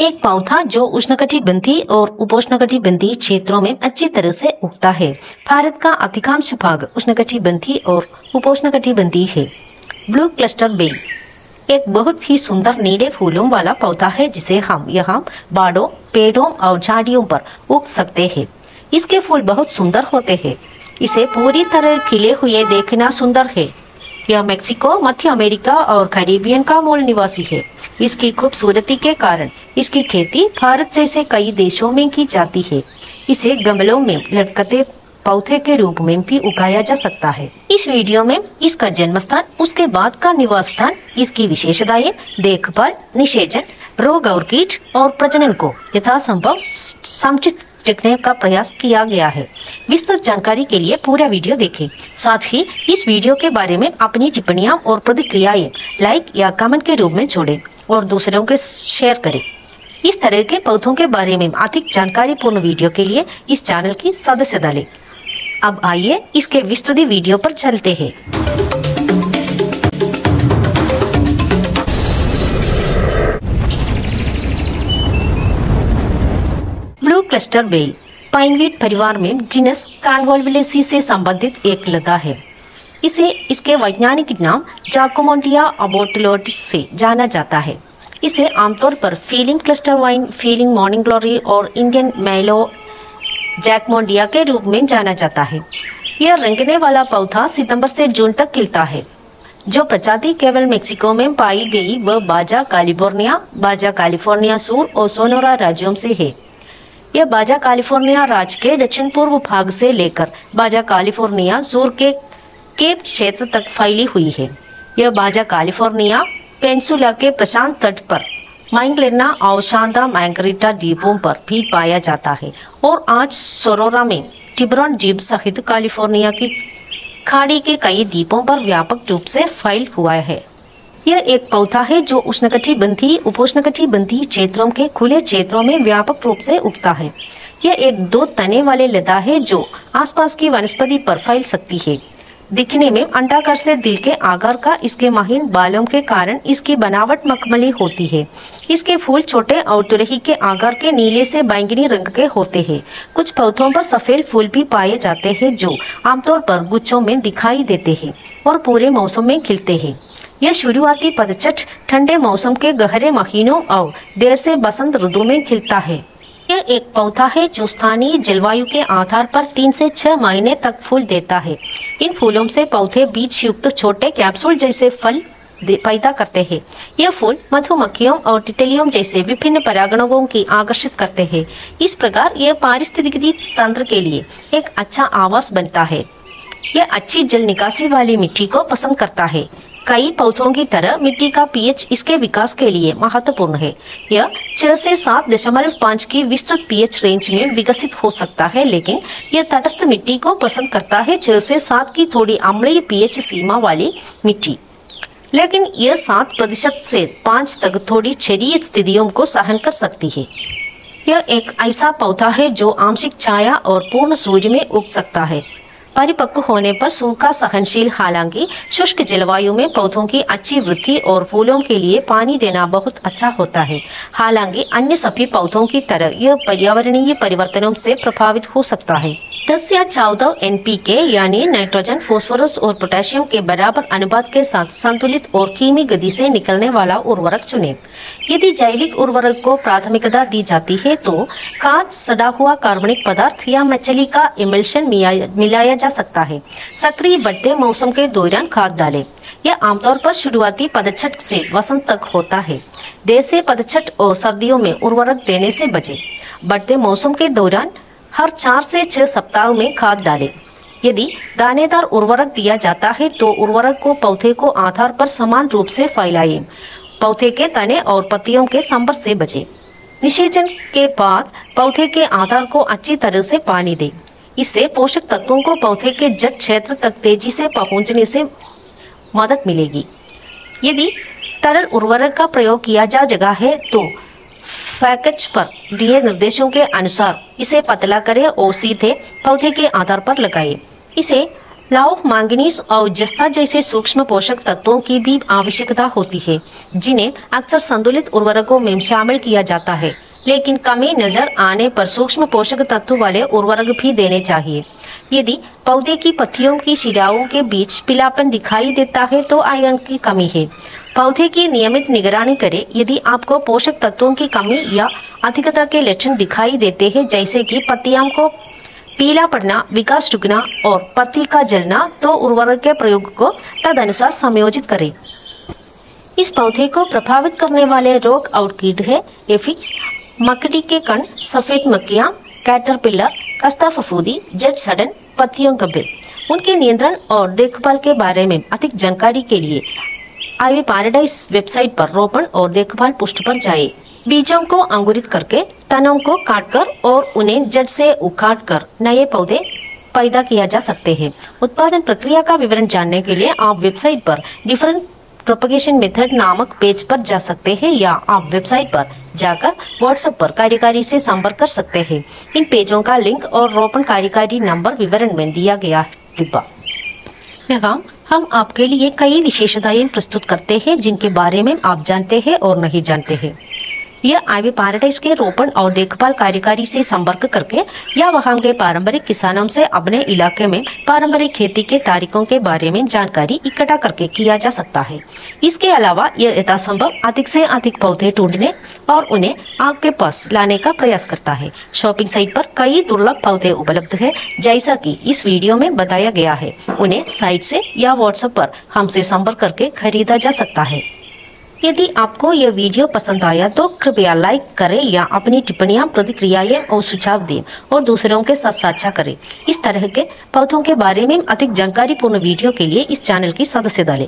एक पौधा जो उष्णकटिबंधीय और उपोष्णकटिबंधीय क्षेत्रों में अच्छी तरह से उगता है। भारत का अधिकांश भाग उष्णकटिबंधीय और उपोष्णकटिबंधीय है। ब्लू क्लस्टर बेल एक बहुत ही सुंदर नीले फूलों वाला पौधा है जिसे हम यहाँ बाड़ों, पेड़ों और झाड़ियों पर उग सकते हैं। इसके फूल बहुत सुंदर होते हैं। इसे पूरी तरह खिले हुए देखना सुंदर है। यह मेक्सिको, मध्य अमेरिका और कैरिबियन का मूल निवासी है। इसकी खूबसूरती के कारण इसकी खेती भारत जैसे कई देशों में की जाती है। इसे गमलों में लटकते पौधे के रूप में भी उगाया जा सकता है। इस वीडियो में इसका जन्म स्थान, उसके बाद का निवास स्थान, इसकी विशेषताएं, देखभाल, निषेचन, रोग और कीट और प्रजनन को यथासंभव समुचित रखने का प्रयास किया गया है। विस्तृत जानकारी के लिए पूरा वीडियो देखें। साथ ही इस वीडियो के बारे में अपनी टिप्पणियां और प्रतिक्रियाएं लाइक या कमेंट के रूप में जोड़ें और दूसरों के शेयर करें। इस तरह के पौधों के बारे में अधिक जानकारी पूर्ण वीडियो के लिए इस चैनल की सदस्यता लें। अब आइए इसके विस्तृत वीडियो पर चलते हैं। ब्लू क्लस्टर बेल पाइनवीड परिवार में जीनस कॉन्वोल्वुलेसी से संबंधित एक लता है। इसे इसके वैज्ञानिक नाम जाकोमोंटिया अबोटिलोटिस से जाना जाता है। इसे आमतौर पर feeling cluster wine, feeling morning glory और इंडियन मैलो जैकमोंडिया के रूप में जाना जाता है। यह रेंगने वाला पौधा सितंबर से जून तक खिलता है। जो प्रजाति केवल मेक्सिको में पाई गई वह बाजा कैलिफोर्निया सूर और सोनोरा राज्यों से है। यह बाजा कैलिफोर्निया राज्य के दक्षिण पूर्व भाग से लेकर बाजा कैलिफोर्निया सूर के केप क्षेत्र तक फैली हुई है। यह बाजा कैलिफोर्निया पेनिनसुला के प्रशांत तट पर मैंगलेना और शांता मार्गरिटा द्वीपों पर भी पाया जाता है और आज सोरोरा में टिबरॉन द्वीप सहित कैलिफोर्निया की खाड़ी के कई द्वीपों पर व्यापक रूप से फैल हुआ है। यह एक पौधा है जो उष्णकटिबंधीय, उपोष्णकटिबंधीय क्षेत्रों के खुले क्षेत्रों में व्यापक रूप से उगता है। यह एक 2 तने वाले लता है जो आसपास की वनस्पति पर फैल सकती है। दिखने में अंडाकार से दिल के आकार का इसके महीन बालों के कारण इसकी बनावट मखमली होती है। इसके फूल छोटे और तुरही के आकार के नीले से बैंगनी रंग के होते हैं। कुछ पौधों पर सफेद फूल भी पाए जाते हैं जो आमतौर पर गुच्छों में दिखाई देते हैं और पूरे मौसम में खिलते हैं। यह शुरुआती पतझड़, ठंडे मौसम के गहरे महीनों और देर से बसंत ऋतु में खिलता है। यह एक पौधा है जो स्थानीय जलवायु के आधार पर 3 से 6 महीने तक फूल देता है। इन फूलों से पौधे बीज युक्त छोटे कैप्सूल जैसे फल पैदा करते हैं। यह फूल मधुमक्खियों और तितलियों जैसे विभिन्न परागणकों की आकर्षित करते हैं। इस प्रकार यह पारिस्थितिकी तंत्र के लिए एक अच्छा आवास बनता है। यह अच्छी जल निकासी वाली मिट्टी को पसंद करता है। कई पौधों की तरह मिट्टी का पीएच इसके विकास के लिए महत्वपूर्ण है। यह 6 से 7.5 की विस्तृत पीएच रेंज में विकसित हो सकता है, लेकिन यह तटस्थ मिट्टी को पसंद करता है। 6 से 7 की थोड़ी अम्लीय पीएच सीमा वाली मिट्टी, लेकिन यह 7% से 5 तक थोड़ी क्षारीय स्थितियों को सहन कर सकती है। यह एक ऐसा पौधा है जो आंशिक छाया और पूर्ण सूर्य में उग सकता है। परिपक्व होने पर सूखा सहनशील, हालांकि शुष्क जलवायु में पौधों की अच्छी वृद्धि और फूलों के लिए पानी देना बहुत अच्छा होता है। हालांकि अन्य सभी पौधों की तरह यह पर्यावरणीय परिवर्तनों से प्रभावित हो सकता है। 10 या 14 NPK यानी नाइट्रोजन, फास्फोरस और पोटेशियम के बराबर अनुपात के साथ संतुलित और धीमी गति से निकलने वाला उर्वरक चुनें। यदि जैविक उर्वरक को प्राथमिकता दी जाती है तो खाद, सड़ा हुआ कार्बनिक पदार्थ या मछली का इमल्शन मिलाया जा सकता है। सक्रिय बढ़ते मौसम के दौरान खाद डालें। यह आमतौर पर शुरुआती पतझड़ से वसंत तक होता है। देर से पतझड़ और सर्दियों में उर्वरक देने से बचें। बढ़ते मौसम के दौरान हर 4 से 6 सप्ताह में खाद डालें। यदि दानेदार उर्वरक दिया जाता है तो उर्वरक को पौधे को आधार पर समान रूप से फैलाएं। पौधे के तने और पत्तियों के संपर्क से बचें। निषेचन के बाद पौधे के आधार को अच्छी तरह से पानी दें। इससे पोषक तत्वों को पौधे के जड़ क्षेत्र तक तेजी से पहुंचने से मदद मिलेगी। यदि तरल उर्वरक का प्रयोग किया जा रहा है तो पैकेज पर दिए निर्देशों के अनुसार इसे पतला करें और सीधे पौधे के आधार पर लगाएं। इसे लौह, मैंगनीज और जस्ता जैसे सूक्ष्म पोषक तत्वों की भी आवश्यकता होती है, जिन्हें अक्सर संतुलित उर्वरकों में शामिल किया जाता है। लेकिन कमी नजर आने पर सूक्ष्म पोषक तत्व वाले उर्वरक भी देने चाहिए। यदि पौधे की पत्तियों की शिराओं के बीच पीलापन दिखाई देता है तो आयरन की कमी है। पौधे की नियमित निगरानी करें। यदि आपको पोषक तत्वों की कमी या अधिकता के लक्षण दिखाई देते हैं, जैसे कि पत्तियों को पीला पड़ना, विकास रुकना और पत्ती का जलना, तो उर्वरक के प्रयोग को तदनुसार समायोजित करें। इस पौधे को प्रभावित करने वाले रोग और कीट है एफिड्स, मकड़ी के कण, सफेद मक्खियाँ, कैटरपिलर, खस्ता फफूंदी, जड़ सड़न, पत्तियों गब्बे। उनके नियंत्रण और देखभाल के बारे में अधिक जानकारी के लिए आईवी पैराडाइज वेबसाइट पर रोपण और देखभाल पृष्ठ पर जाएं। बीजों को अंकुरित करके, तनों को काटकर और उन्हें जड़ से उखाड़कर नए पौधे पैदा किया जा सकते हैं। उत्पादन प्रक्रिया का विवरण जानने के लिए आप वेबसाइट पर डिफरेंट प्रोपगेशन मेथड नामक पेज पर जा सकते हैं, या आप वेबसाइट पर जाकर व्हाट्सएप पर कार्यकारी से संपर्क कर सकते हैं। इन पेजों का लिंक और रोपण कार्यकारी नंबर विवरण में दिया गया है। डिब्बा हम आपके लिए कई विशेषताएं प्रस्तुत करते हैं जिनके बारे में आप जानते हैं और नहीं जानते हैं। यह आईवी पैराडाइज के रोपण और देखभाल कार्यकारी से संपर्क करके या वहां के पारंपरिक किसानों से अपने इलाके में पारंपरिक खेती के तरीकों के बारे में जानकारी इकट्ठा करके किया जा सकता है। इसके अलावा यह यथासंभव अधिक से अधिक पौधे ढूंढने और उन्हें आपके पास लाने का प्रयास करता है। शॉपिंग साइट पर कई दुर्लभ पौधे उपलब्ध है, जैसा कि इस वीडियो में बताया गया है। उन्हें साइट से या व्हाट्सएप पर हमसे संपर्क करके खरीदा जा सकता है। यदि आपको यह वीडियो पसंद आया तो कृपया लाइक करें या अपनी टिप्पणियां, प्रतिक्रियाएं और सुझाव दें और दूसरों के साथ साझा करें। इस तरह के पौधों के बारे में अधिक जानकारीपूर्ण वीडियो के लिए इस चैनल की सदस्य डालें।